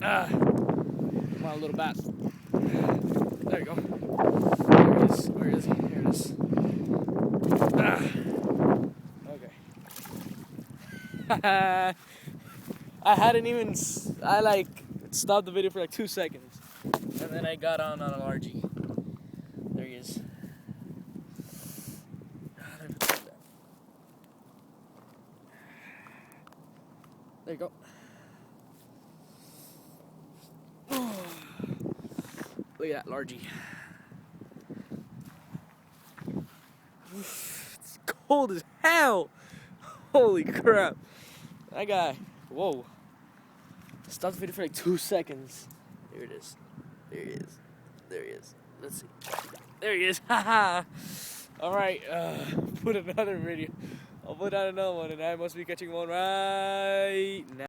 Come on, little bat. There you go. There it is. Where is he? Here it is. Okay. I hadn't even. I like stopped the video for like 2 seconds, and then I got on an RG. There he is. There you go. Look at that, largy. It's cold as hell. Holy crap. That guy. Whoa. Stop the video for like 2 seconds. There it is. There he is. There he is. Let's see. There he is. Haha. Alright. Put another video. I'll put out another one, and I must be catching one right now.